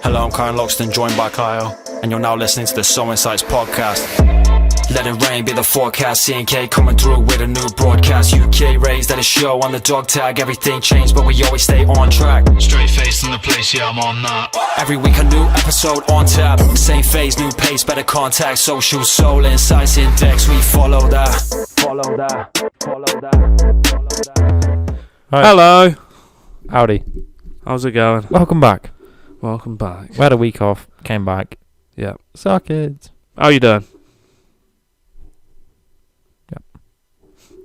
Hello, I'm Kyle Loxton, joined by Kyle, and you're now listening to the SoulInsights Podcast. Let it rain, be the forecast. C&K coming through with a new broadcast. UK raised at a show on the dog tag. Everything changed, but we always stay on track. Straight face in the place, yeah, I'm on that. Every week a new episode on tap. Same phase, new pace, better contact. Socials, SoulInsights Index, we follow that. Follow that. Follow that. Follow that. Right. Hello. Howdy. How's it going? Welcome back. Welcome back. We had a week off, came back. Yeah. Suck it. How you doing? Yep.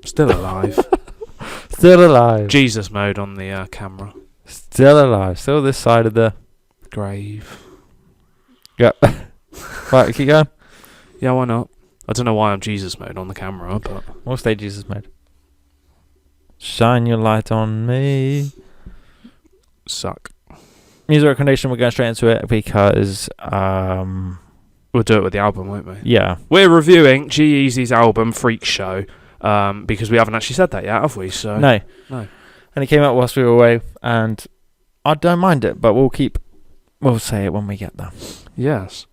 Still alive. Still alive. Jesus mode on the camera. Still alive. Still this side of the Grave. Yep. Right, keep going. Yeah, why not? I don't know why I'm Jesus mode on the camera, but... What stage Jesus made? Shine your light on me. Suck. Music recommendation, we're going straight into it because We'll do it with the album, won't we? yeah. We're reviewing G-Eazy's album, Freak Show, because we haven't actually said that yet, have we? So No. No. And it came out whilst we were away, and I don't mind it, but we'll say it when we get there. Yes.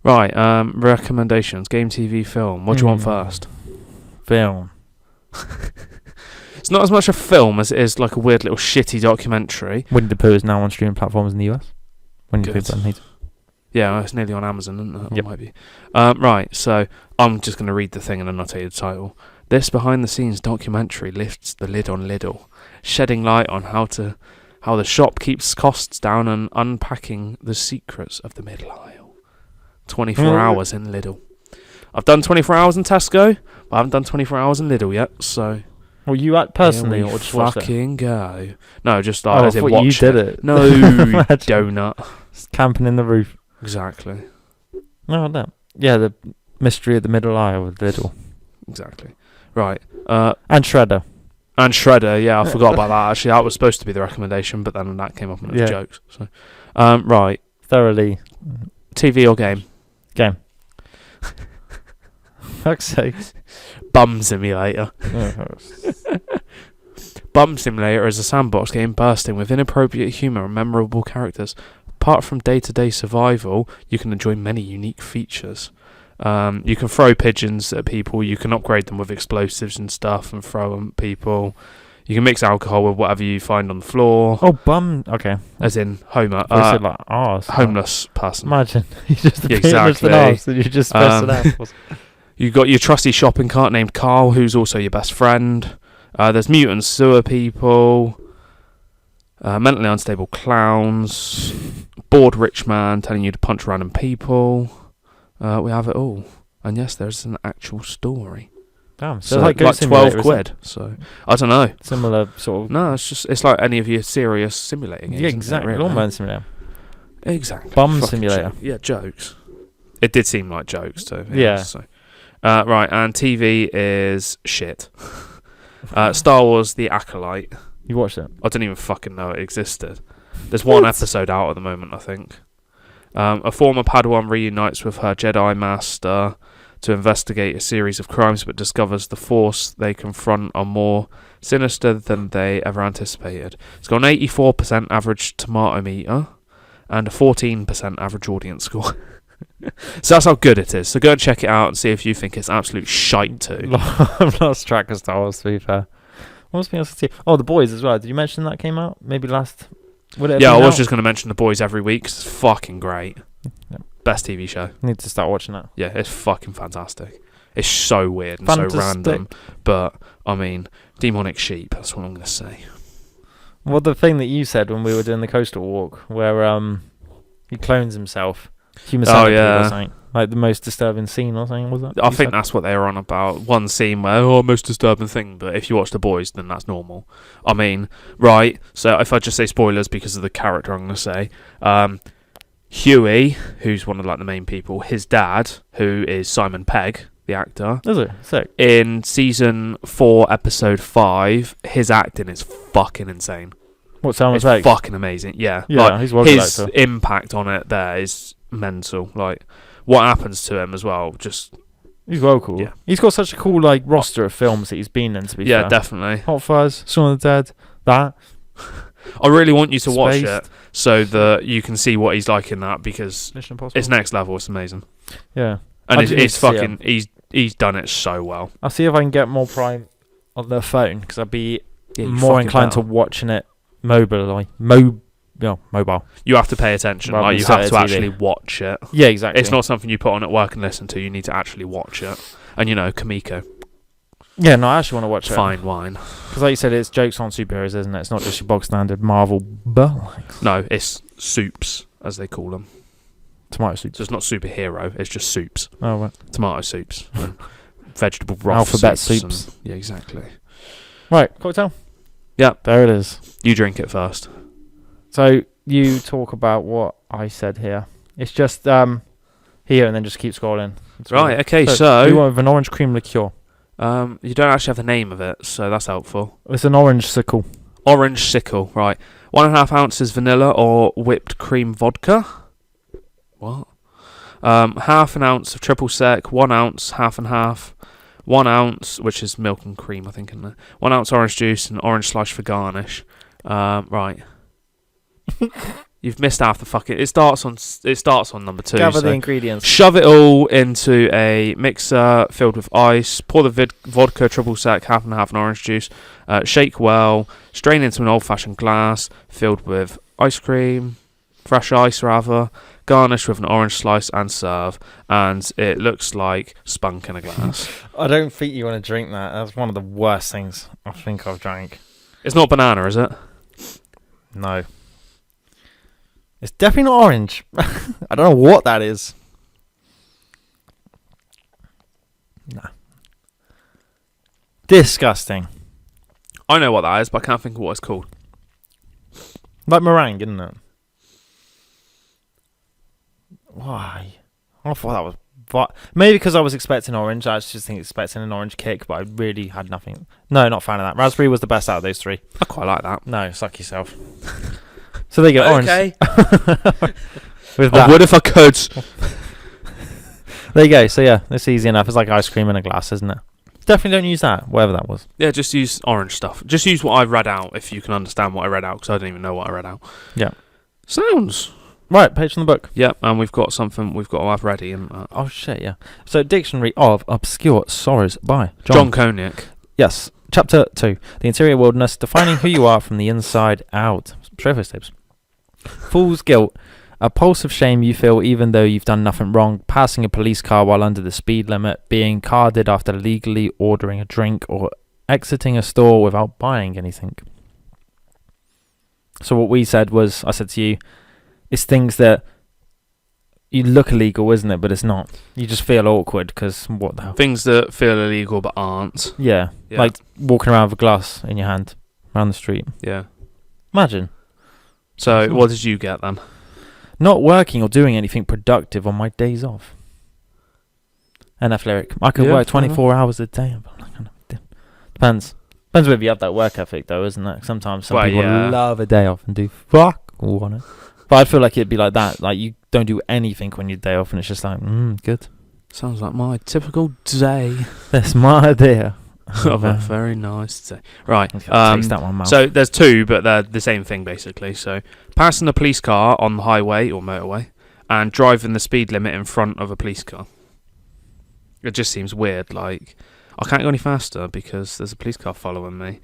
Right, recommendations. Game, TV, film. What do you want first? Film. It's not as much a film as it is like a weird little shitty documentary. Winnie the Pooh is now on streaming platforms in the US. Winnie the Pooh needs. Yeah, it's nearly on Amazon, isn't it? Yep. Or might be. Right, so I'm just going to read the thing and then I'll tell you the title. This behind-the-scenes documentary lifts the lid on Lidl, shedding light on how the shop keeps costs down and unpacking the secrets of the middle aisle. 24 hours in Lidl. I've done 24 hours in Tesco, but I haven't done 24 hours in Lidl yet, so... Well, you act personally, or just watch it? Fucking go. No, just I as in thought watch you did it. No, you donut. Just camping in the roof. Exactly. No, no. Yeah, the mystery of the middle aisle with Lidl. Exactly. Right. And Shredder. And Shredder, yeah, I forgot about that. Actually, that was supposed to be the recommendation, but then that came up and it was jokes. So, right. Thoroughly. TV or game? Game. Fuck's sake. Bum Simulator. Bum Simulator is a sandbox game bursting with inappropriate humour and memorable characters. Apart from day-to-day survival, you can enjoy many unique features. You can throw pigeons at people, you can upgrade them with explosives and stuff and throw them at people. You can mix alcohol with whatever you find on the floor. Oh, bum. Okay. As in Homer. Like arse. Homeless person. Imagine. You just exactly. Arse and you just press it out. You've got your trusty shopping cart named Carl, who's also your best friend. There's mutants, sewer people, mentally unstable clowns, bored rich man telling you to punch random people. We have it all. And yes, there's an actual story. Damn. So like 12 quid. So I don't know. Similar sort of... No, it's like any of your serious simulating games. Yeah, exactly. Really? Lawnmower Simulator. Exactly. Bum Simulator. Yeah, jokes. It did seem like jokes too. Yeah. So. Right, and TV is shit. Star Wars The Acolyte. You watched it? I didn't even fucking know it existed. There's one episode out at the moment, I think. A former Padawan reunites with her Jedi Master to investigate a series of crimes, but discovers the Force they confront are more sinister than they ever anticipated. It's got an 84% average tomato meter and a 14% average audience score. So that's how good it is. So go and check it out and see if you think it's absolute shite too. I've lost track of Star Wars, to be fair. What was being else to see? Oh, The Boys as well. Did you mention that came out? Maybe last... Yeah, I was just going to mention The Boys every week because it's fucking great. Yep. Best TV show. Need to start watching that. Yeah, it's fucking fantastic. It's so weird and so random. But, I mean, demonic sheep, that's what I'm going to say. Well, the thing that you said when we were doing the coastal walk, where he clones himself... Human centipede or something. Like the most disturbing scene or something, was that? I think that's what they were on about. One scene where, most disturbing thing, but if you watch The Boys, then that's normal. I mean, right, so if I just say spoilers because of the character I'm going to say, Huey, who's one of like the main people, his dad, who is Simon Pegg, the actor. Is it? Sick. In season 4, episode 5, his acting is fucking insane. What Simon It's Pegg? fucking amazing, yeah. Yeah, like, he's one his actor. impact on it there is mental. Like, what happens to him as well, just... He's well cool. Yeah. He's got such a cool like roster of films that he's been in, to be fair. Yeah, definitely. Hot Fuzz, Shaun of the Dead, that. I really want you to watch Spaced. it so that you can see what he's like in that, because Mission Impossible. it's next level. It's amazing. Yeah. And I do need it's to see fucking... He's done it so well. I'll see if I can get more Prime on the phone, because I'd be Yeah, you more fucking inclined better. to watching it mobile. You have to pay attention. Rather Like, than you set have a to TV. actually watch it. Yeah, exactly. It's not something you put on at work and listen to. You need to actually watch it. And, Kamiko. Yeah, no, I actually want to watch it. Fine wine. Because like you said, it's jokes on superheroes, isn't it? It's not just your bog standard Marvel bollocks. No, it's soups, as they call them. Tomato soup. So it's not superhero. It's just soups. Oh, right. Tomato soups. And vegetable broth Alphabet soups. soups. Yeah, exactly. Right, cocktail. Yeah. There it is. You drink it first. So you talk about what I said here. It's just here and then just keep scrolling. Right, okay, we so... want with an orange cream liqueur. you don't actually have the name of it, so that's helpful. It's an orange sickle. Orange sickle, right. 1.5 ounces vanilla or whipped cream vodka. What? Half an ounce of triple sec, 1 ounce, half and half. 1 ounce, which is milk and cream, I think, in there. 1 ounce orange juice and orange slice for garnish. Right. You've missed half the fucking... It starts on number 2. Gather so the ingredients. shove it all into a mixer filled with ice. Pour the vodka, triple sec, half and half, and orange juice. Shake well. Strain into an old-fashioned glass filled with ice cream, fresh ice rather. Garnish with an orange slice and serve. And it looks like spunk in a glass. I don't think you want to drink that. That's one of the worst things I think I've drank. It's not banana, is it? No. It's definitely not orange. I don't know what that is. Nah. Disgusting. I know what that is, but I can't think of what it's called. Like meringue, isn't it? Why? I thought that was... Maybe because I was expecting orange. I was just expecting an orange kick, but I really had nothing. No, not a fan of that. Raspberry was the best out of those 3. I quite like that. No, suck yourself. So there you go, orange. Okay. With I that. would if I could. There you go. So yeah, it's easy enough. It's like ice cream in a glass, isn't it? Definitely don't use that, whatever that was. Yeah, just use orange stuff. Just use what I read out if you can understand what I read out, because I don't even know what I read out. Yeah. Sounds. Right, page from the book. Yep, and we've got something we've got to have ready. And Oh shit, yeah. So Dictionary of Obscure Sorrows by John Koenig. Yes. Chapter 2. The Interior Wilderness, Defining Who You Are from the Inside Out. Travis tips. Fool's guilt. A pulse of shame you feel even though you've done nothing wrong. Passing a police car while under the speed limit. Being carded after legally ordering a drink. Or exiting a store without buying anything. So what we said was, I said to you, it's things that you look illegal, isn't it? But it's not. You just feel awkward because what the hell? Things that feel illegal but aren't. Yeah. Like walking around with a glass in your hand around the street. Yeah. Imagine. So what did you get then? Not working or doing anything productive on my days off. NF lyric. I could work 24 hours a day. Depends. Depends whether you have that work ethic though, isn't it? Sometimes some people love a day off and do fuck all on it. But I feel like it'd be like that. Like you don't do anything when you're day off and it's just like, good. Sounds like my typical day. That's my idea. Of a very nice day. Right. Taste that one, mouth. So there's 2, but they're the same thing basically. So passing a police car on the highway or motorway and driving the speed limit in front of a police car. It just seems weird. Like, I can't go any faster because there's a police car following me.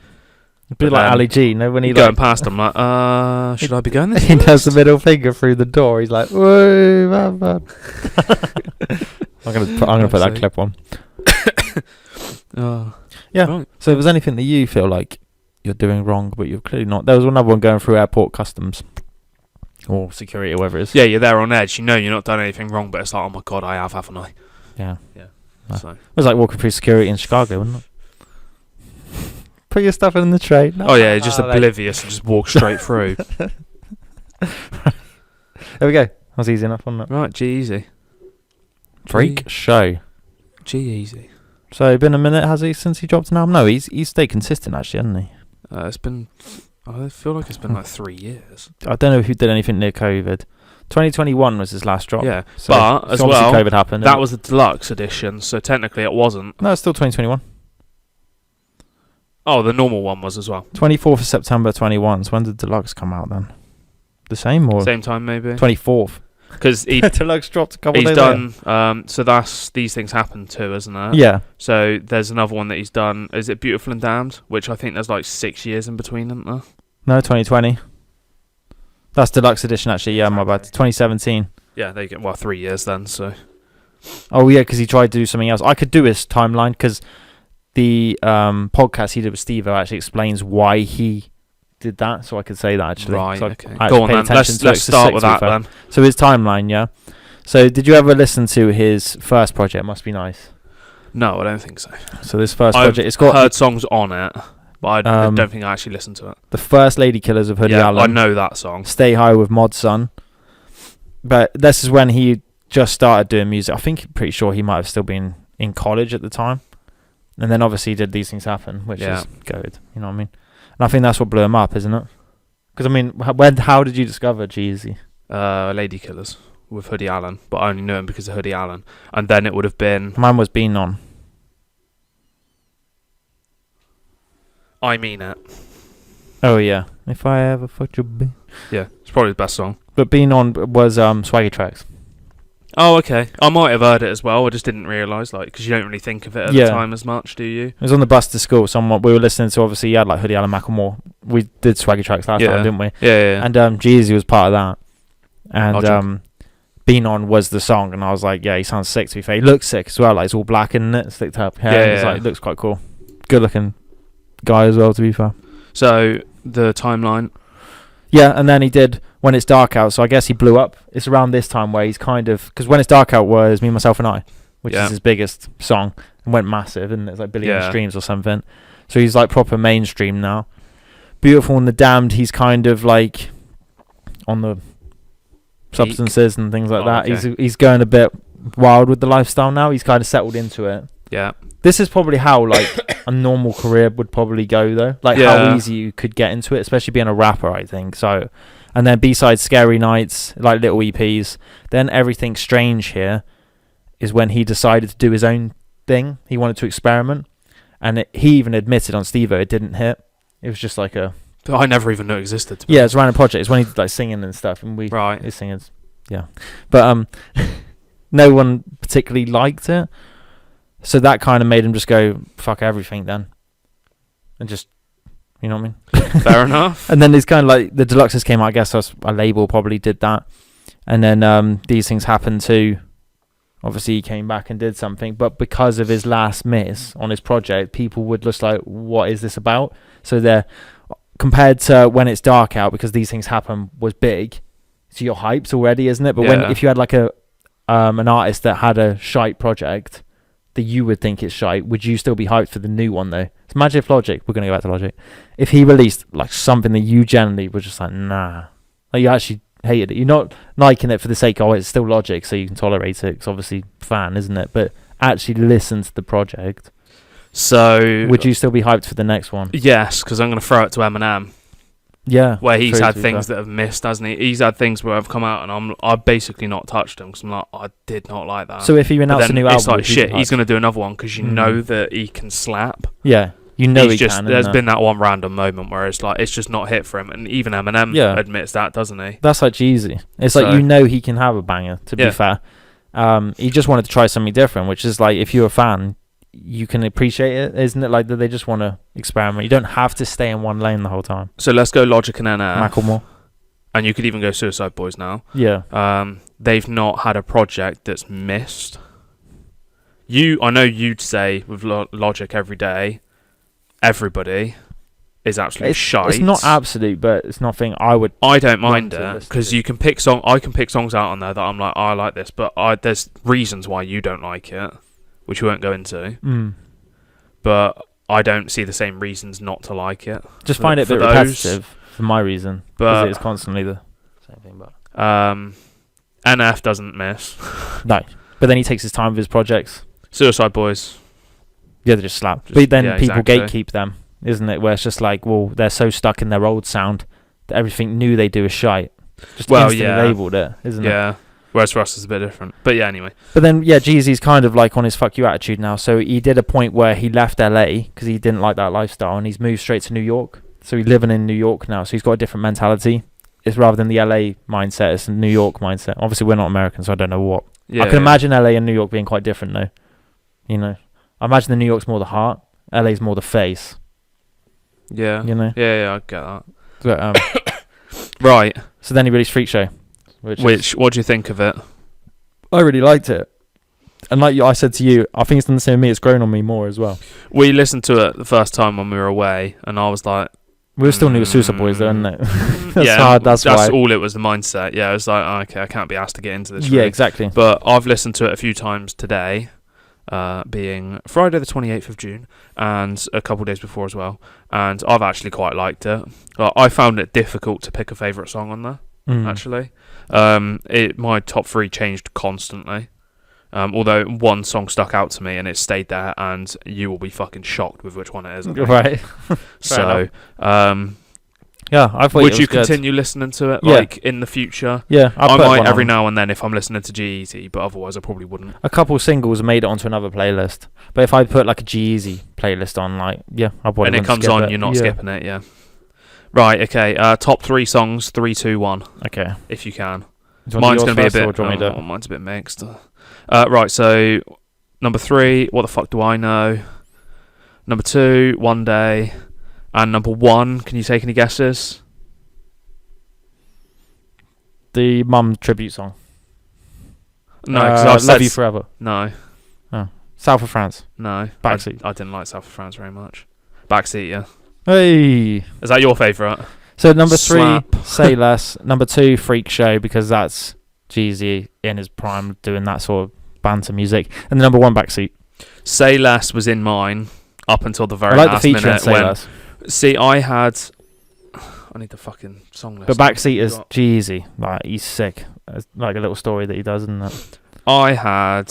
A bit like Ali G, when he going past, I'm like, should I be going this way? He does the middle finger through the door. He's like, whoa, man. I'm gonna put that clip on. Yeah. Right. So if there's anything that you feel like you're doing wrong, but you're clearly not. There was another one going through airport customs or security or whatever it is. Yeah, you're there on edge. You know you're not done anything wrong, but it's like, oh my god, I have, haven't I? Yeah. Yeah. So. It was like walking through security in Chicago, wasn't it? Put your stuff in the tray. No. Oh yeah, just oblivious and just walk straight through. There we go. That was easy enough, wasn't it? Right, G-Eazy. Freak show. G-Eazy. So been a minute, has he, since he dropped an album? No, he's stayed consistent actually, hasn't he? It's been. I feel like it's been like 3 years. I don't know if he did anything near COVID. 2021 was his last drop. Yeah, so, but as obviously well, COVID happened. That was a deluxe edition, so technically it wasn't. No, it's still 2021. Oh, the normal one was as well. 24th of September 21. So when did Deluxe come out then? The same or? Same time, maybe. 24th. Because Deluxe dropped a couple days later. He's done, so that's These Things Happen too, isn't it? Yeah. So there's another one that he's done. Is it Beautiful and Damned? Which I think there's like 6 years in between, isn't there? No, 2020. That's Deluxe Edition, actually. Yeah, my bad. 2017. Yeah, there you go. Well, 3 years then, so. Oh, yeah, because he tried to do something else. I could do his timeline, because the podcast he did with Steve-O actually explains why he did that, so I could say that, actually. Right, so okay. Go on then. Let's start with that then. So his timeline, yeah. So did you ever listen to his first project, Must Be Nice? No, I don't think so. So this first I've project, it's got... heard songs on it, but I don't think I actually listened to it. The First Lady Killers of Hoodie Allen. I know that song. Stay High with Mod Sun. But this is when he just started doing music. I think, pretty sure he might have still been in college at the time. And then obviously he did These Things Happen, which is good. You know what I mean? And I think that's what blew him up, isn't it? Because, I mean, how did you discover G-Eazy? Lady Killers with Hoodie Allen, but I only knew him because of Hoodie Allen. And then it would have been... Mine was Been On. I Mean It. Oh, yeah. If I ever fucked your bitch. Yeah, it's probably the best song. But Been On was Swaggy Tracks. Oh, okay. I might have heard it as well. I just didn't realise, like, because you don't really think of it at the time as much, do you? It was on the bus to school. We were listening to, obviously, you had like Hoodie Allen, Macklemore. We did Swaggy Tracks last time, didn't we? Yeah. And G-Eazy was part of that. And Been On was the song, and I was like, yeah, he sounds sick, to be fair. He looks sick as well. Like, it's all black, isn't it? Slicked up hair. Yeah. Like, it looks quite cool. Good looking guy as well, to be fair. So the timeline. Yeah, and then he did When It's Dark Out, so I guess he blew up. It's around this time where he's kind of... Because When It's Dark Out was Me, Myself and I, which is his biggest song, and went massive, and it's like billion streams or something. So he's like proper mainstream now. Beautiful and the Damned, he's kind of like on the substances and things like that. Okay. He's going a bit wild with the lifestyle now. He's kind of settled into it. Yeah. This is probably how like a normal career would probably go though. Like how easy you could get into it, especially being a rapper, I think. So, and then B-sides Scary Nights, like little EPs. Then Everything Strange here is when he decided to do his own thing. He wanted to experiment. And he even admitted on Steve-O it didn't hit. It was just like a... I never even knew it existed. Yeah, it's a random project. It's when he did like singing and stuff. And his singers, yeah. But no one particularly liked it. So that kind of made him just go, fuck everything then. And just, you know what I mean? Fair enough. And then it's kind of like, the Deluxes came out, I guess a label probably did that. And then These Things Happen too. Obviously he came back and did something. But because of his last miss on his project, people would just like, what is this about? So they're, compared to When It's Dark Out, because These Things Happen was big, so you're hyped already, isn't it? But if you had like an artist that had a shite project that you would think it's shite, would you still be hyped for the new one though? So imagine if Logic, we're going to go back to Logic, if he released like something that you generally were just like, nah, like you actually hated it, you're not liking it for the sake of it's still Logic so you can tolerate it, because obviously fan, isn't it? But actually listen to the project. So would you still be hyped for the next one? Yes, because I'm going to throw it to Eminem. Yeah, where he's had things that have missed, hasn't he? He's had things where I've come out and I've basically not touched them because I'm like, I did not like that. So if he announced a new album, it's like shit. He's going to do another one because you know that he can slap. Yeah, you know he can. There's been that one random moment where it's like it's just not hit for him, and even Eminem admits that, doesn't he? That's like G-Eazy. It's like you know he can have a banger. To be fair, he just wanted to try something different, which is like if you're a fan, you can appreciate it, isn't it? Like that they just want to experiment. You don't have to stay in one lane the whole time. So let's go Logic and NF. Macklemore. And you could even go Suicide Boys now. Yeah. They've not had a project that's missed. I know you'd say with Logic every day, everybody is absolutely shite. It's not absolute, but it's nothing I don't mind it because you can pick I can pick songs out on there that I'm like, I like this, but there's reasons why you don't like it, which we won't go into. But I don't see the same reasons not to like it. Just find it a bit repetitive for my reason, because it's constantly the same thing. But NF doesn't miss. No, but then he takes his time with his projects. Suicide Boys. Yeah, they just slap. But then people gatekeep them, isn't it? Where it's just like, well, they're so stuck in their old sound that everything new they do is shite. Just instantly labelled it, isn't it? Yeah. Whereas for us, it's a bit different. But yeah, anyway. But then, yeah, G-Eazy's kind of like on his fuck you attitude now. So he did a point where he left LA because he didn't like that lifestyle, and he's moved straight to New York. So he's living in New York now. So he's got a different mentality. It's rather than the LA mindset, it's a New York mindset. Obviously, we're not American, so I don't know what. Yeah, I can imagine LA and New York being quite different, though. You know, I imagine the New York's more the heart, LA's more the face. Yeah. You know? Yeah, I get that. But, right. So then he released Freak Show. Which what do you think of it? I really liked it. And like I said to you, I think it's done the same with me. It's grown on me more as well. We listened to it the first time when we were away, and I was like... We were still new Suicide Boys, though, isn't it? That's yeah, hard, that's why. all it was, the mindset. Yeah, it was like, oh, okay, I can't be asked to get into this. Yeah, really. exactly. But I've listened to it a few times today, being Friday the 28th of June, and a couple of days before as well. And I've actually quite liked it. I found it difficult to pick a favourite song on there, actually. My top 3 changed constantly. Although one song stuck out to me and it stayed there, and you will be fucking shocked with which one it is. Right. So, yeah, I thought would it was you good. continue listening to it, Yeah. like in the future? Yeah, I might every now and then if I'm listening to G-Eazy, but otherwise I probably wouldn't. A couple singles made it onto another playlist, but if I put like a G-Eazy playlist on, like, yeah, I probably And it comes on, you're not skipping it, yeah. Right, okay. Top 3 songs, 3, 2, 1. Okay. If you can. Mine's going to be a bit. Mine's a bit mixed. Right, so number 3, What the Fuck Do I Know? Number 2, One Day, and number 1. Can you take any guesses? The Mum tribute song. No, because Love You Forever. No. Oh. South of France. No. Backseat. I didn't like South of France very much. Backseat, yeah. Hey. Is that your favourite? So number 3, Slap. Say Less. Number 2, Freak Show, because that's G-Eazy in his prime doing that sort of banter music. And the number 1, Backseat. Say Less was in mine up until the very I like last the feature in minute. Say Less. See, I need the fucking song list. But Backseat is G-Eazy. Like, he's sick. It's like a little story that he does, isn't it? I had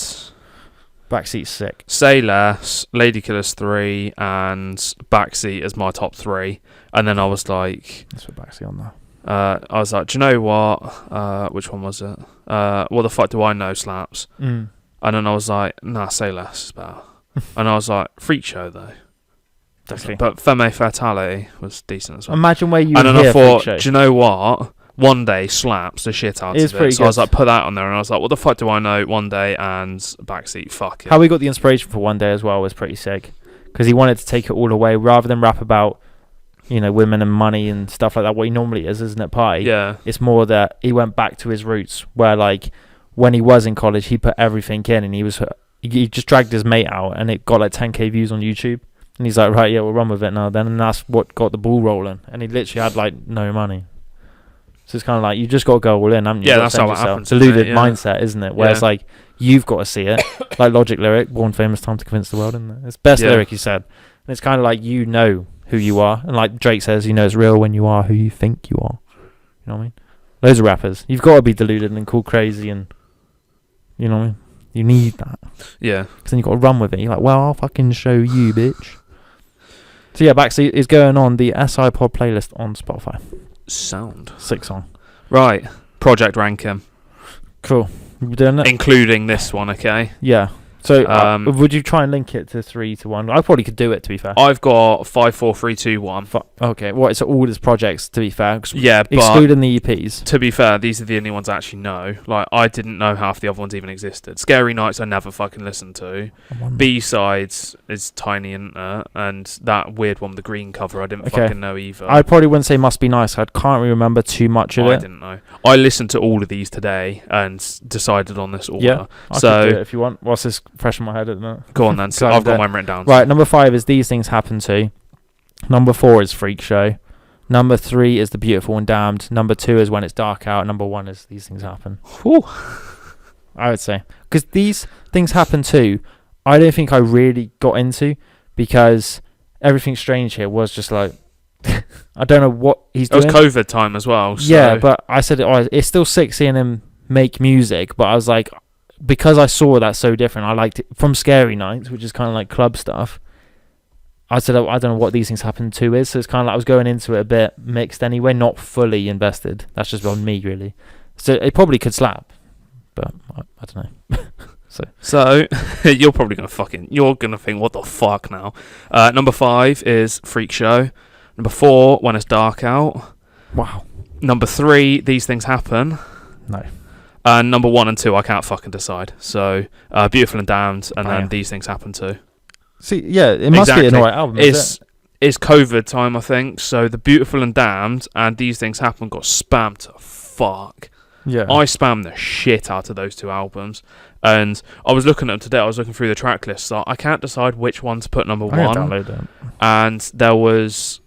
Backseat's sick. Say Less, Lady Killers 3, and Backseat as my top 3. And then I was like... Let's put Backseat on there. I was like, do you know what? Which one was it? What the Fuck Do I Know slaps. Mm. And then I was like, nah, Say Less is better. And I was like, Freak Show, though. Definitely. But Femme Fatale was decent as well. Imagine where you and then hear I thought, Freak Show. do you know what? One Day slaps the shit out of it. Pretty So good. I was like, put that on there. And I was like, what the fuck do I know? One Day and Backseat, fuck it. How we got the inspiration for One Day as well was pretty sick. Because he wanted to take it all away rather than rap about, you know, women and money and stuff like that. What he normally is, isn't it, Pie? Yeah. It's more that he went back to his roots where, like, when he was in college, he put everything in and he just dragged his mate out and it got like 10k views on YouTube. And he's like, right, yeah, we'll run with it now then. And that's what got the ball rolling. And he literally had like no money. So it's kind of like, you just got to go all in, haven't you? Yeah, that's how it happens. Deluded mindset, isn't it? Where it's like, you've got to see it. Like Logic lyric, Born Famous, Time to Convince the World, isn't it? It's best lyric he said. And it's kind of like, you know who you are. And like Drake says, you know it's real when you are who you think you are. You know what I mean? Loads of rappers. You've got to be deluded and called crazy and, you know what I mean? You need that. Yeah. Because then you've got to run with it. You're like, well, I'll fucking show you, bitch. So yeah, Backseat is going on the SI Pod playlist on Spotify. Sound. 6 song. Right. Project ranking. Cool. You doing it? Including this one, okay? Yeah. So would you try and link it to 3 to 1? I probably could do it, to be fair. I've got 5, 4, 3, 2, 1. Okay. What? It's all his projects, to be fair. Yeah, but excluding the EPs. To be fair, these are the only ones I actually know. Like, I didn't know half the other ones even existed. Scary Nights I never fucking listened to. B-Sides is tiny, and that weird one with the green cover I didn't fucking know either. I probably wouldn't say Must Be Nice. I can't really remember too much of it. I didn't know. I listened to all of these today and decided on this order. Yeah, I could do it if you want. What's this fresh in my head at the minute? Go on then. So I've got mine written down. Right, number 5 is These Things Happen To. Number 4 is Freak Show. Number 3 is The Beautiful and Damned. Number 2 is When It's Dark Out. Number 1 is These Things Happen. Whew. I would say. Because These Things Happen To, I don't think I really got into, because Everything Strange here was just like, I don't know what he's doing. It was COVID time as well. So. Yeah, but I said it's still sick seeing him make music, but I was like, because I saw that so different, I liked it from Scary Nights, which is kind of like club stuff. I said, I don't know what These Things Happen To is, so it's kind of like I was going into it a bit mixed anyway, not fully invested. That's just on me, really. So it probably could slap, but I don't know. So you're probably gonna think, what the fuck now? Number 5 is Freak Show. Number 4, When It's Dark Out. Wow. Number 3, These Things Happen. No. And number 1 and 2, I can't fucking decide. So Beautiful and Damned, and then These Things Happen too. See, yeah, it must be an alright album. It's COVID time, I think. So the Beautiful and Damned and These Things Happen got spammed to fuck. Yeah. I spammed the shit out of those 2 albums. And I was looking at them today. I was looking through the track list. So I can't decide which one to put number 1. Download them. And there was,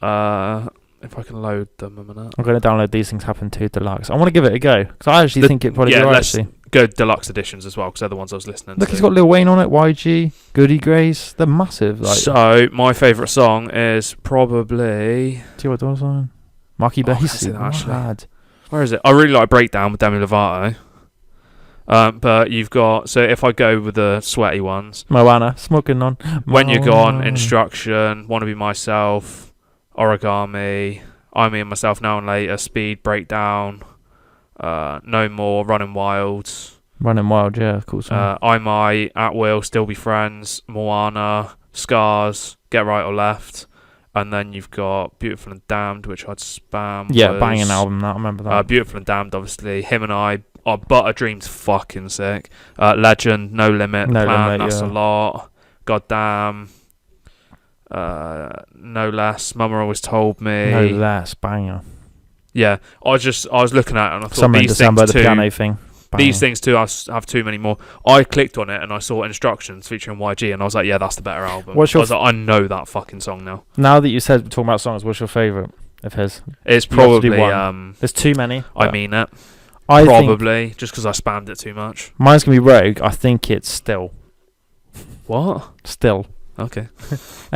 if I can load them a minute. I'm going to download These Things Happen 2 Deluxe. I want to give it a go because I actually think it probably be right. Let's go deluxe editions as well because they're the ones I was listening to. Look, it's got Lil Wayne on it, YG, Goody Grace. They're massive. So my favourite song is probably. Do you know what song? Marky Bass. Where is it? I really like Breakdown with Demi Lovato. But you've got, so if I go with the sweaty ones, Moana, Smoking On, When You're Gone, Instruction, Wanna Be Myself, Origami, I Me and Myself Now and Later, Speed, Breakdown, No More, Running Wild, yeah, of course. I Might, At Will, Still Be Friends, Moana, Scars, Get Right or Left, and then you've got Beautiful and Damned, which I'd spam. Yeah, banging album, I remember that. Beautiful and Damned, obviously, Him and I. Oh, But a Dream's fucking sick. Legend, No Limit, Plan, That's a Lot. Goddamn. No Less, Mama Always Told Me. No Less, banger. Yeah, I was looking at it and I thought Summer in these December, things the too. piano thing. Banger. These things too. I have too many more. I clicked on it and I saw Instructions featuring YG and I was like, yeah, that's the better album. I know that fucking song now. Now that you said talking about songs, what's your favourite of his? It's probably there's too many. I Mean It. Probably, just because I spammed it too much. Mine's going to be Rogue. I think it's Still. What? Still. Okay.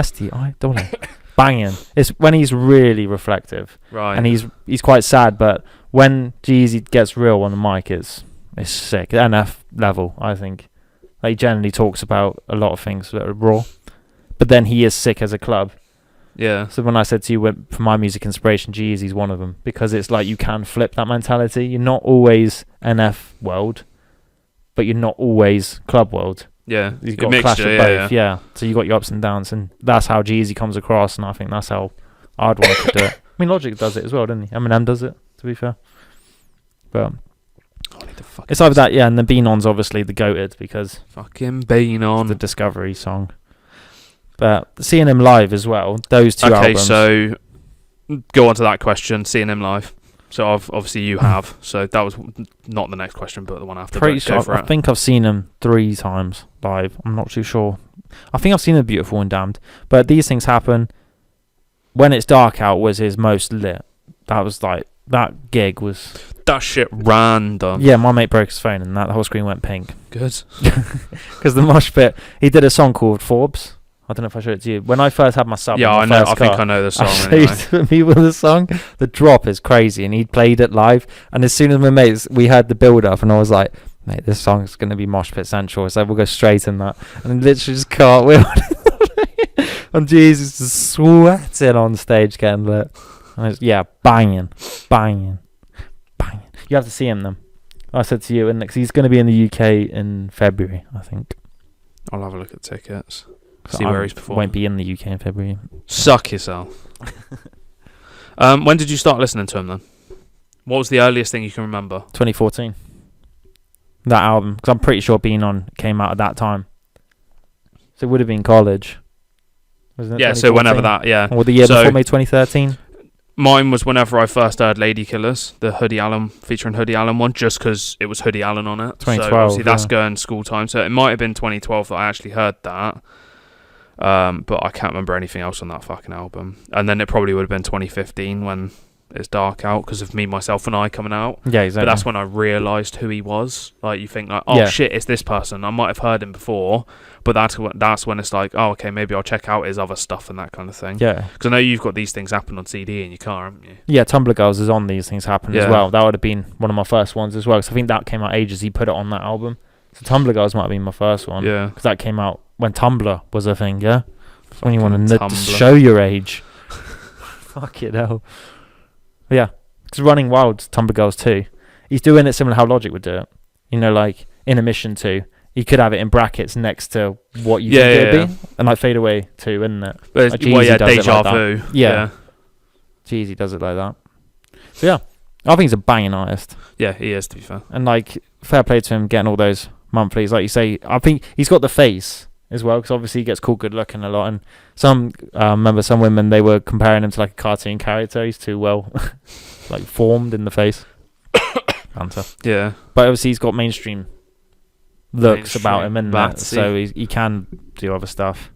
STI, don't I? Banging. It's when he's really reflective. Right. And he's quite sad, but when G-Eazy gets real on the mic, it's sick. NF level, I think. Like, he generally talks about a lot of things that are raw. But then he is sick as a club. Yeah. So when I said to you, for my music inspiration, G-Eazy's one of them. Because it's like you can flip that mentality. You're not always NF world, but you're not always club world. Yeah. You've got a clash of both. Yeah. So you got your ups and downs, and that's how G-Eazy comes across, and I think that's how I'd want to do it. I mean, Logic does it as well, doesn't he? Eminem does it, to be fair. But it's either that, yeah, and then Bean On's obviously the goated because fucking Bean On, the Discovery song. But seeing him live as well, those 2 albums. Okay, so go on to that question, seeing him live. So obviously you have. So that was not the next question, but the one after. Pretty sure. I think I've seen him 3 times live. I'm not too sure. I think I've seen him Beautiful and Damned. But These Things Happen. When It's Dark Out was his most lit. That was like, that gig was... That shit random. Yeah, my mate broke his phone and the whole screen went pink. Good. Because the mosh pit, he did a song called Forbes. I don't know if I showed it to you. When I first had my sub, yeah, I know. I think I know the song. Anyway. Me with the song. The drop is crazy, and he played it live. And as soon as my mates, we had the build up, and I was like, "Mate, this song's gonna be mosh pit central." So we'll go straight in that, and literally just cartwheeled. And Jesus just sweating on stage, getting lit. And banging. You have to see him then. I said to you, and he's going to be in the UK in February, I think. I'll have a look at tickets. See where he's performing. Won't be in the UK in February. Suck yourself. When did you start listening to him then? What was the earliest thing you can remember? 2014. That album, because I'm pretty sure Being On came out at that time. So it would have been college. Wasn't it? Yeah, so whenever that, yeah. Or the year before, May 2013. Mine was whenever I first heard Lady Killers, the Hoodie Allen, featuring Hoodie Allen one, just because it was Hoodie Allen on it. 2012, so obviously that's going school time. So it might have been 2012 that I actually heard that. But I can't remember anything else on that fucking album. And then it probably would have been 2015 when It's Dark Out because of Me, Myself and I coming out. Yeah, exactly. But that's when I realised who he was. Like, you think like, shit, it's this person. I might have heard him before, but that's when it's like, oh, okay, maybe I'll check out his other stuff and that kind of thing. Yeah. Because I know you've got These Things Happen on CD in your car, haven't you? Yeah, Tumblr Girls is on These Things Happen as well. That would have been one of my first ones as well, because I think that came out ages. He put it on that album. So Tumblr Girls might have been my first one. Yeah. Because that came out when Tumblr was a thing, yeah? When you want to Tumblr. show your age. Fuck it hell. Yeah. Because Running Wild's Tumblr Girls too. He's doing it similar to how Logic would do it. you know, like intermission 2. You could have it in brackets next to what you think it would be, and like fade away 2, isn't it? But like G-Eazy does deja it like vu. That. Yeah. G-Eazy does it like that. So yeah, I think he's a banging artist. Yeah, he is, to be fair. And like, fair play to him getting all those monthlies. Like you say, I think he's got the face as well, because obviously he gets called good looking a lot. And some, remember some women, they were comparing him to like a cartoon character. He's too well like formed in the face. Hunter. Yeah. But obviously he's got mainstream looks about him, and so he can do other stuff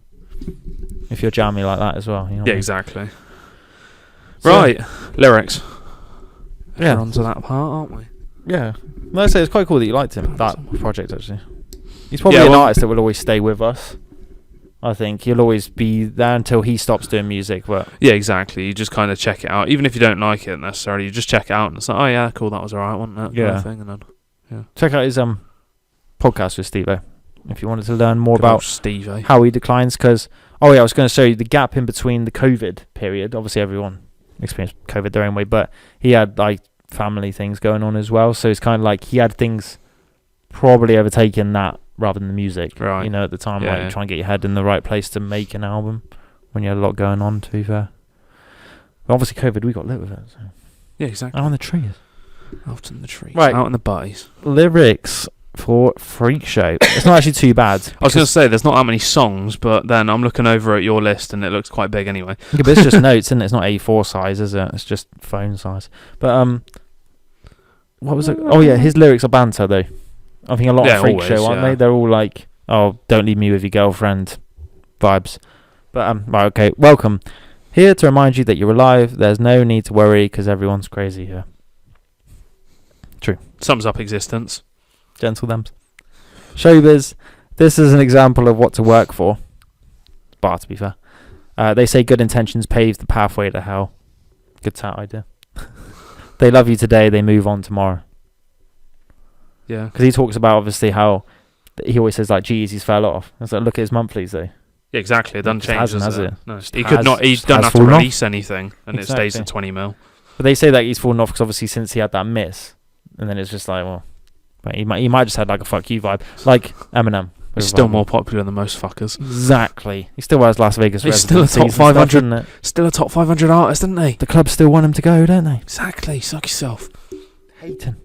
if you're jammy like that as well. You know yeah, exactly. So, right, lyrics. Yeah, we're on to that part, aren't we? Yeah, no, I say it's quite cool that you liked him. That project actually. He's probably an artist that will always stay with us. I think he'll always be there until he stops doing music. But yeah, exactly. You just kind of check it out, even if you don't like it necessarily. You just check it out and it's like, oh yeah, cool, that was alright, wasn't it? Yeah. Kind of thing, and then check out his podcast with Steve-O if you wanted to learn more about Steve-O. How he declines. Because I was going to show you the gap in between the COVID period. Obviously, everyone experienced COVID their own way, but he had like family things going on as well. So it's kind of like he had things probably overtaking that rather than the music. Right. You know, at the time, like you try and get your head in the right place to make an album when you had a lot going on. To be fair, but obviously COVID, we got lit with it. So. Yeah, exactly. Out on the trees. Out in the trees. Right. Out in the butties. Lyrics for Freak Show. It's not actually too bad. I was going to say there's not that many songs, but then I'm looking over at your list and it looks quite big anyway. Yeah, but it's just notes, isn't it? It's not A4 size, is it? It's just phone size. But what was it? Oh yeah, his lyrics are banter though. I think a lot of Freak Show, aren't they? They're all like, oh, don't leave me with your girlfriend vibes. But right, okay, welcome. Here to remind you that you're alive. There's no need to worry because everyone's crazy here. True. Sums up existence. Gentle thems. Showbiz. This is an example of what to work for. Bar, to be fair. They say good intentions pave the pathway to hell. Good tat idea. They love you today, they move on tomorrow. Yeah. Because he talks about obviously how he always says like G-Eazy's fell off. It's like, look at his monthlies though. Yeah, exactly. It doesn't change, has it? No. He doesn't have to release anything and it stays at 20 mil. But they say that he's fallen off because obviously since he had that miss, and then it's just like, well, but he might just had like a fuck you vibe, like Eminem. He's still more popular than most fuckers. Exactly. He still wears Las Vegas. He's still a top 500. Still a top 500 artist, isn't he? The clubs still want him to go, don't they? Exactly. Suck yourself. Hating.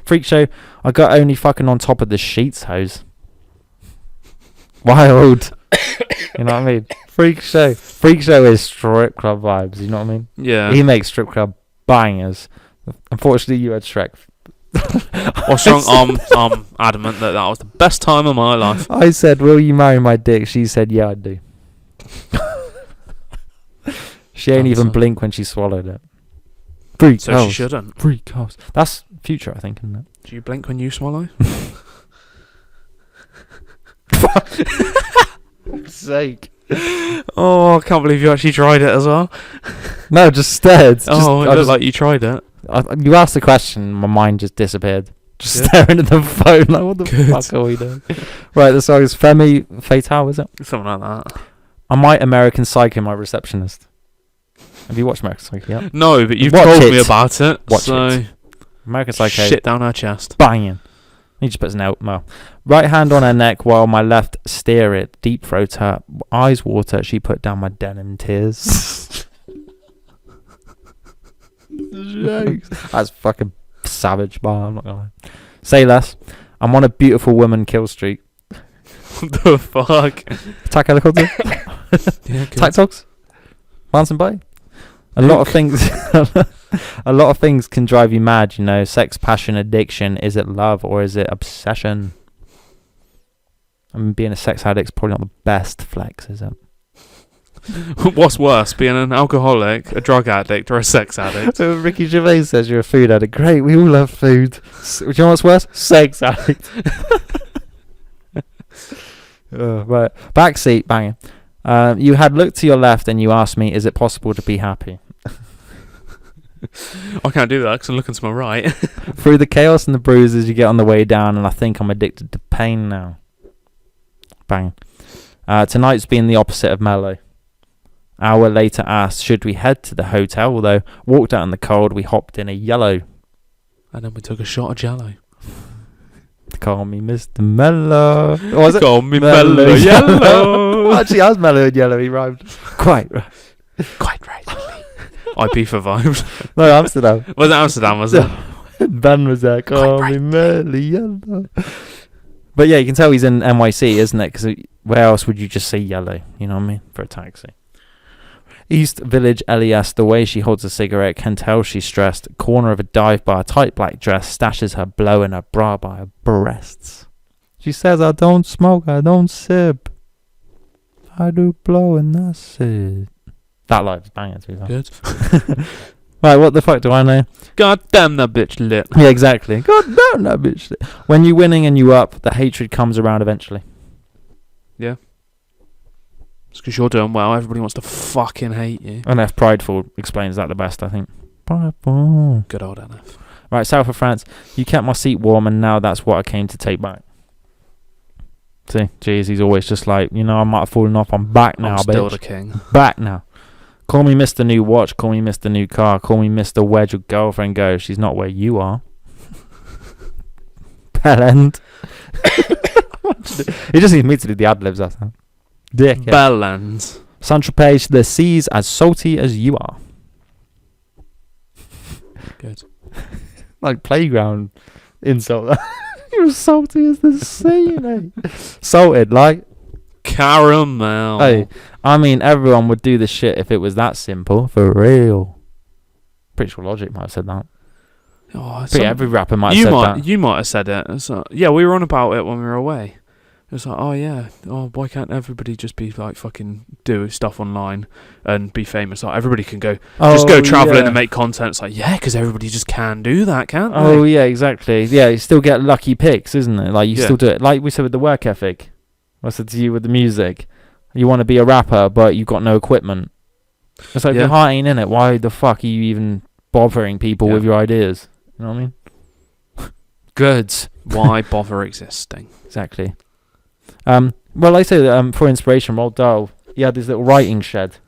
Freak Show. I got only fucking on top of the sheets, hose. Wild. You know what I mean? Freak Show. Freak Show is strip club vibes. You know what I mean? Yeah. He makes strip club bangers. Unfortunately, you had Shrek. I'm adamant that was the best time of my life. I said, will you marry my dick? She said, yeah, I do. She ain't even blink when she swallowed it. Freak so she shouldn't. Freak house. That's future, I think, isn't it? Do you blink when you swallow? For sake. Oh, I can't believe you actually tried it as well. No, just stared. It looked like you tried it. You asked the question, my mind just disappeared. Just staring at the phone like, what the fuck are we doing? Right, the song is Femme Fatale, is it? Something like that. I might American Psycho my receptionist. Have you watched American Psycho yet? No, but you've told me about it. Watch it. American Psycho. Shit down her chest. Banging. He just puts an out. Well, right hand on her neck while my left steer it. Deep throat her. Eyes water. She put down my denim tears. That's fucking savage, bar. I'm not gonna lie. Say less. I'm on a beautiful woman kill streak. What the fuck? Attack helicopter. Yeah, attack dogs. Bouncing by. A lot of things. A lot of things can drive you mad. You know, sex, passion, addiction. Is it love or is it obsession? I mean, being a sex addict's probably not the best flex, is it? What's worse, being an alcoholic, a drug addict, or a sex addict? So Ricky Gervais says you're a food addict. Great, we all love food. Do you know what's worse? Sex addict. Right, backseat banging. You had looked to your left and you asked me, "Is it possible to be happy?" I can't do that because I'm looking to my right. Through the chaos and the bruises you get on the way down, and I think I'm addicted to pain now. Bang. Tonight's been the opposite of mellow. Hour later asked, should we head to the hotel? Although walked out in the cold, we hopped in a yellow. And then we took a shot of Jello. Call me Mr. Mellow. Or was it? Call me Mellow Yellow. Actually, I was Mellow and Yellow. He rhymed. Quite right. Quite right. IP for vibes. No, Amsterdam. Was it Amsterdam, was it? Ben was there. Call me Mellow Yellow. But yeah, you can tell he's in NYC, isn't it? Because where else would you just say yellow? You know what I mean? For a taxi. East Village Elias, the way she holds a cigarette, can tell she's stressed. Corner of a dive bar, tight black dress, stashes her blow in her bra by her breasts. She says, I don't smoke, I don't sip. I do blow and that's it. That line's banging too. Good. Right, what the fuck do I know? God damn that bitch lit. Yeah, exactly. God damn that bitch lit. When you're winning and you up, the hatred comes around eventually. Yeah. It's because you're doing well. Everybody wants to fucking hate you. NF Prideful explains that the best, I think. Prideful. Good old NF. Right, south of France. You kept my seat warm and now that's what I came to take back. See, G-Eazy's always just like, you know, I might have fallen off. I'm back now, I'm bitch. still the king. Back now. Call me Mr. New Watch. Call me Mr. New Car. Call me Mr. Where'd your girlfriend go? She's not where you are. Bellend. He just needs me to do the ad-libs, that's how. Dick. Bellend. Saint-Tropez, the sea's as salty as you are. Good. Like playground insult. You're as salty as the sea, mate. Salted, like. Caramel. Hey, I mean, everyone would do this shit if it was that simple. For real. Pretty sure Logic might have said that. Oh, every rapper might have said that. You might have said it. It's like, yeah, we were on about it when we were away. It was like, oh yeah, why can't everybody just be like fucking do stuff online and be famous? Like everybody can go, just go traveling and make content. It's like, yeah, because everybody just can do that, can't they? Oh yeah, exactly. Yeah, you still get lucky picks, isn't it? Like you still do it. Like we said with the work ethic. I said to you with the music. You want to be a rapper, but you've got no equipment. It's like, your heart ain't in it. Why the fuck are you even bothering people with your ideas? You know what I mean? Goods. Why bother existing? Exactly. Well, I say for inspiration, Roald Dahl, he had this little writing shed,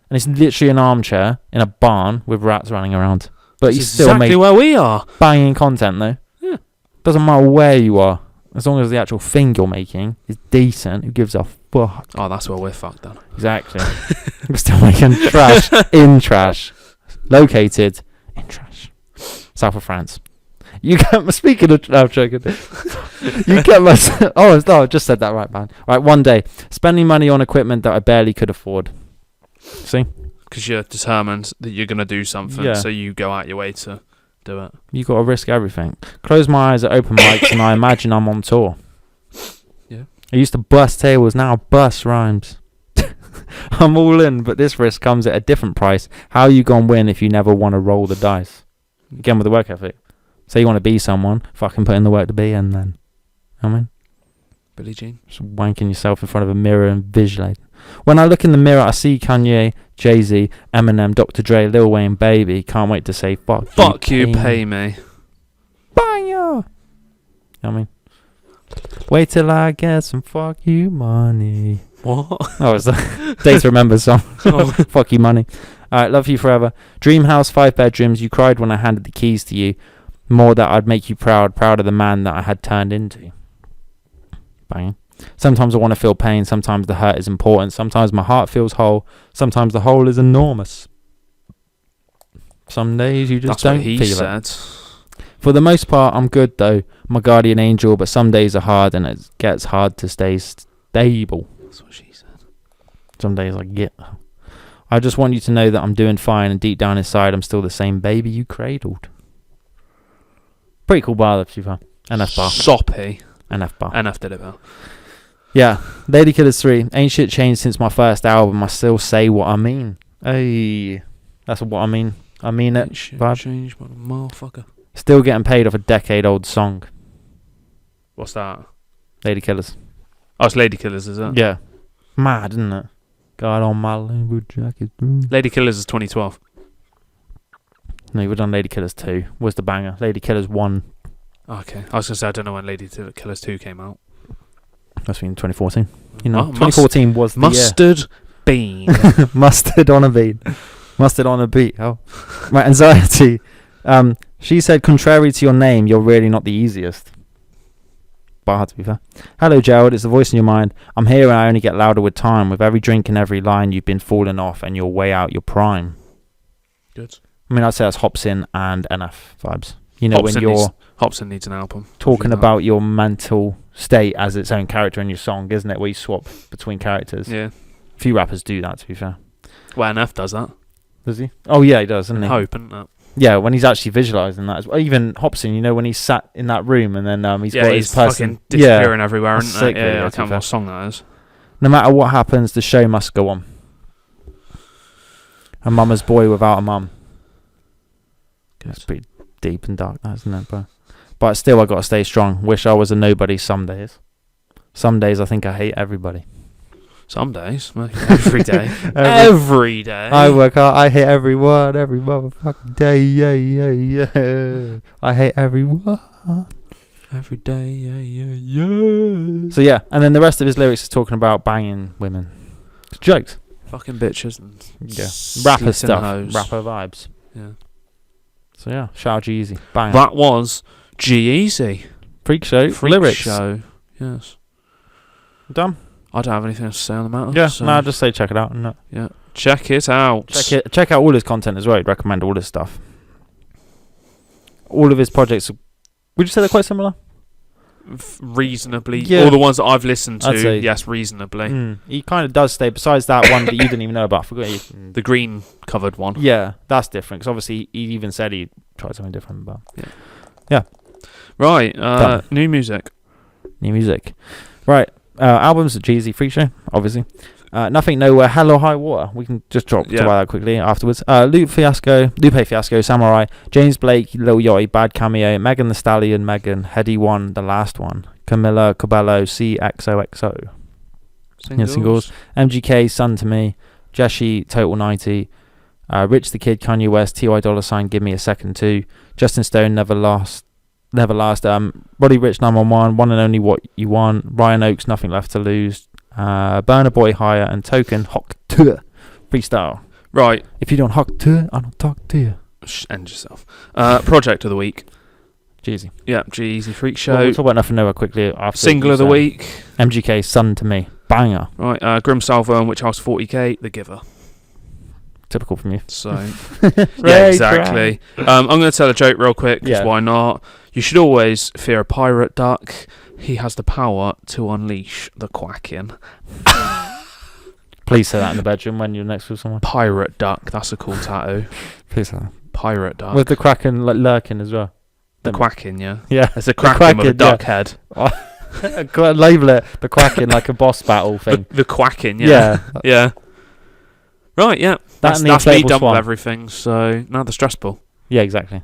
and it's literally an armchair in a barn with rats running around. But he's still exactly where we are. Banging content though. Yeah. Doesn't matter where you are, as long as the actual thing you're making is decent. Who gives a fuck? Oh, that's where we're fucked then. Exactly. We're still making trash in trash, located in trash. South of France. You get speaking of joking. You get my I just said that right, man. Right, one day spending money on equipment that I barely could afford. See, because you're determined that you're gonna do something, so you go out your way to do it. You got to risk everything. Close my eyes at open mics and I imagine I'm on tour. Yeah. I used to bust tables, now I bust rhymes. I'm all in, but this risk comes at a different price. How are you gonna win if you never want to roll the dice? Again with the work ethic. Say you want to be someone, fucking put in the work to be, and then, you know what I mean? Billie Jean. Just wanking yourself in front of a mirror and visualizing. When I look in the mirror, I see Kanye, Jay-Z, Eminem, Dr. Dre, Lil Wayne, Baby. Can't wait to say, fuck you, pay me. Bang ya! You know what I mean? Wait till I get some fuck you money. What? Oh, it's a Day to Remember song. Fuck you money. Alright, love you forever. Dream house, 5 bedrooms. You cried when I handed the keys to you. More that I'd make you proud of the man that I had turned into. Bang. Sometimes I want to feel pain. Sometimes the hurt is important. Sometimes my heart feels whole. Sometimes the hole is enormous. Some days you just don't feel it. For the most part, I'm good though. My guardian angel. But some days are hard and it gets hard to stay stable. That's what she said. Some days I get. I just want you to know that I'm doing fine. And deep down inside, I'm still the same baby you cradled. Pretty cool bar, if you've NF bar. Soppy. NF bar. NF did it well. Yeah. Lady Killers 3. Ain't shit changed since my first album. I still say what I mean. Hey. That's what I mean. I mean it. Ain't shit changed, but a motherfucker. Still getting paid off a decade-old song. What's that? Lady Killers. Oh, it's Lady Killers, is it? Yeah. Mad, isn't it? Got on my language jacket. Lady Killers is 2012. No, we've done Lady Killers 2. Was the banger. Lady Killers 1. Okay. I was going to say, I don't know when Lady Killers 2 came out. That's been 2014. You know, 2014 was the Mustard bean. Mustard on a bean. Mustard on a beat. Oh. My anxiety. She said, contrary to your name, you're really not the easiest. bar, to be fair. Hello, Gerald. It's the voice in your mind. I'm here and I only get louder with time. With every drink and every line, you've been falling off and you're way out your prime. Good. I mean, I'd say that's Hopsin and NF vibes. You know, when Hopsin needs an album. talking about your mental state as its own character in your song, isn't it? Where you swap between characters. Yeah. A few rappers do that, to be fair. Well, NF does that. Does he? Oh, yeah, he does, doesn't he? Hope, isn't it? Yeah, when he's actually visualising that as well. Even Hopsin, you know, when he's sat in that room and then he's got his person. Fucking disappearing everywhere, isn't sick, it? Yeah, I to can't be remember fair. what song that is. No matter what happens, the show must go on. A mama's boy without a mum. It's pretty deep and dark, that, isn't it? But still, I got to stay strong. Wish I was a nobody some days. Some days I think I hate everybody. Some days. Every day. Every day. I work hard. I hate everyone. Every motherfucking day. Yeah. I hate everyone. Every day. Yeah. So yeah, and then the rest of his lyrics is talking about banging women. It's jokes. Fucking bitches and Rapper stuff. Hoes. Rapper vibes. Yeah. So yeah, shout out G-Eazy. Bang. That was G-Eazy. Freak show. Lyrics. Show. Yes. Done. I don't have anything else to say on the matter. Yeah, so. no, just say check it out. No. Yeah. Check it out. Check out all his content as well. I'd recommend all his stuff. All of his projects. Would you say they're quite similar? Reasonably. Yeah. All the ones that I've listened to, I'd say, yes, reasonably. He kind of does stay, besides that one that you didn't even know about. I forgot. The green covered one. Yeah, that's different. Because obviously he even said he tried something different. But yeah. Right. New music. Right. Albums of G-Eazy, Freak Show, obviously. Nothing Nowhere, Hello High Water. We can just talk about that quickly afterwards. Lupe Fiasco, Samurai, James Blake, Lil Yachty, Bad Cameo, Megan Thee Stallion, Megan, Heady One, The Last One, Camilla Cabello, CXOXO. Singles. MGK, Sun to Me, Jeshi, Total 90, Rich the Kid, Kanye West, T.Y. Dollar Sign, Give Me a Second Too, Justin Stone, Never Last. Roddy Rich 911, One and Only What You Want, Ryan Oakes, Nothing Left to Lose, Burna Boy Higher, and Token Hawk Tour freestyle. Right. If you don't hawk tour, I don't talk to you. End yourself. Project of the week. G-Eazy. Yeah, G-Eazy Freak Show. We'll talk about Nothing Nowhere quickly after. Single of the week. MGK, Sun to Me. Banger. Right. Grim Salvo and Witch House 40k, The Giver. Typical from you. So, yeah, exactly. I'm going to tell a joke real quick, because why not? You should always fear a pirate duck. He has the power to unleash the Quacking. Please say that in the bedroom when you're next to someone. Pirate duck. That's a cool tattoo. Please say that. Pirate duck. With the Kraken lurking as well. The Quacking, yeah. Yeah. There's a Kraken with a duck head. Label it the Quacking like a boss battle thing. The Quacking, yeah. Yeah. Right, yeah. That's me done with everything, so now the stress ball. Yeah, exactly.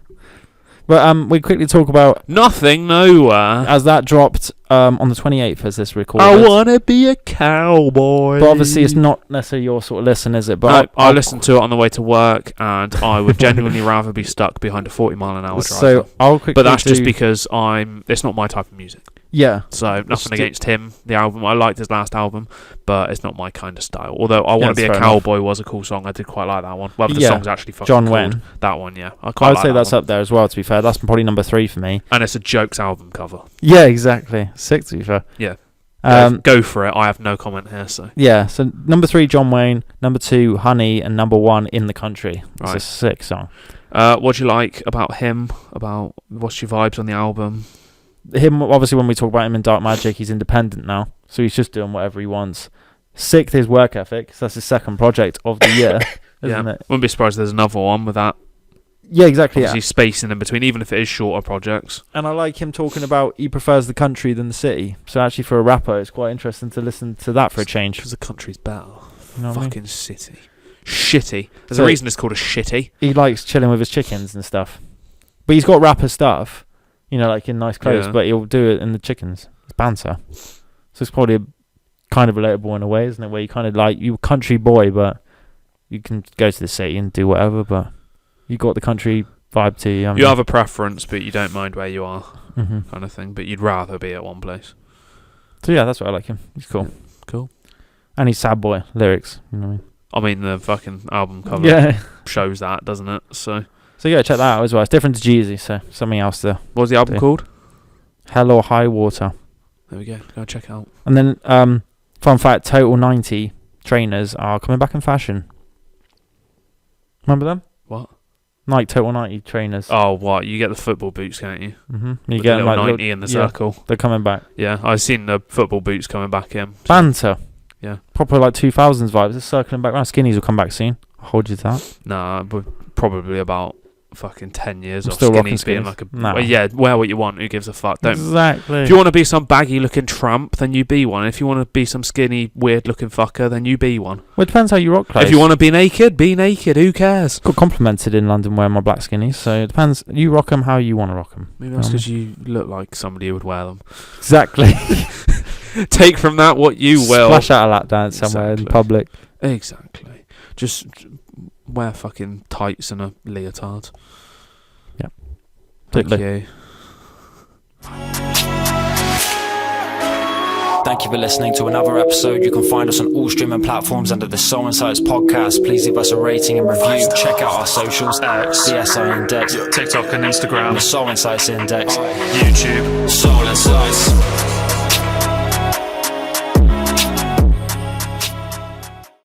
But we quickly talk about Nothing Nowhere. As that dropped on the 28th as this recorded. I want to be a cowboy. But obviously it's not necessarily your sort of listen, is it? But I listened to it on the way to work, and I would genuinely rather be stuck behind a 40-mile-an-hour drive. So I'll quickly But that's just because it's not my type of music. Yeah. So nothing against him, the album. I liked his last album, but it's not my kind of style. Although I Want to Be a Cowboy was a cool song. I did quite like that one. Whether the song's actually fucking John called. Wayne. That one, yeah. I would say that's up there as well, to be fair. That's probably number 3 for me. And it's a Jokes album cover. Yeah, exactly. 6 to be fair. Yeah. Go for it. I have no comment here. So yeah. So number 3, John Wayne. Number 2, Honey, and number 1, In the Country. It's a sick song. What do you like about him? About what's your vibes on the album? Him, obviously, when we talk about him in Dark Magic, he's independent now, so he's just doing whatever he wants. Sick to his work ethic. So that's his second project of the year, isn't it? Wouldn't be surprised if there's another one with that. Yeah, exactly. Obviously spacing in between, even if it is shorter projects. And I like him talking about he prefers the country than the city. So actually, for a rapper, it's quite interesting to listen to that for a change. Because the country's better. You know fucking city. Shitty. There's a reason it's called a shitty. He likes chilling with his chickens and stuff. But he's got rapper stuff. You know, like in nice clothes, but he'll do it in the chickens. It's banter. So it's probably kind of relatable in a way, isn't it? Where you kind of like, you're a country boy, but you can go to the city and do whatever, but you got the country vibe to you. You have a preference, but you don't mind where you are, kind of thing. But you'd rather be at one place. So yeah, that's why I like him. He's cool. Yeah, cool. And he's sad boy lyrics. You know what I mean? The fucking album cover shows that, doesn't it? So yeah, check that out as well. It's different to G-Eazy, so something else there. What was the album called? Hell or High Water. There we go. Go check it out. And then, fun fact: Total 90 trainers are coming back in fashion. Remember them? What? Nike Total 90 trainers. Oh, what? You get the football boots, can't you? You With get the them little like 90 in the circle. They're coming back. Yeah, I've seen the football boots coming back in. Banter. Yeah. Proper like 2000s vibes. It's circling back around. Skinnies will come back soon. I'll hold you to that. Nah, but probably about fucking 10 years I'm of still rocking skinnies being skinnies. like a... Nah. Well, yeah, wear what you want. Who gives a fuck? Don't... Exactly. If you want to be some baggy-looking tramp, then you be one. If you want to be some skinny, weird-looking fucker, then you be one. Well, it depends how you rock clothes. If you want to be naked, be naked. Who cares? Got complimented in London wearing my black skinnies, so it depends. You rock them how you want to rock them. Maybe that's because you look like somebody who would wear them. Exactly. Take from that what you will. Splash out a lap dance somewhere in public. Exactly. Just wear fucking tights and a leotard. Yep. Thank you. Thank you for listening to another episode. You can find us on all streaming platforms under the SoulInsights Podcast. Please leave us a rating and review. Check out our socials at CSI Index, TikTok and Instagram, the SoulInsights Index, YouTube, SoulInsights.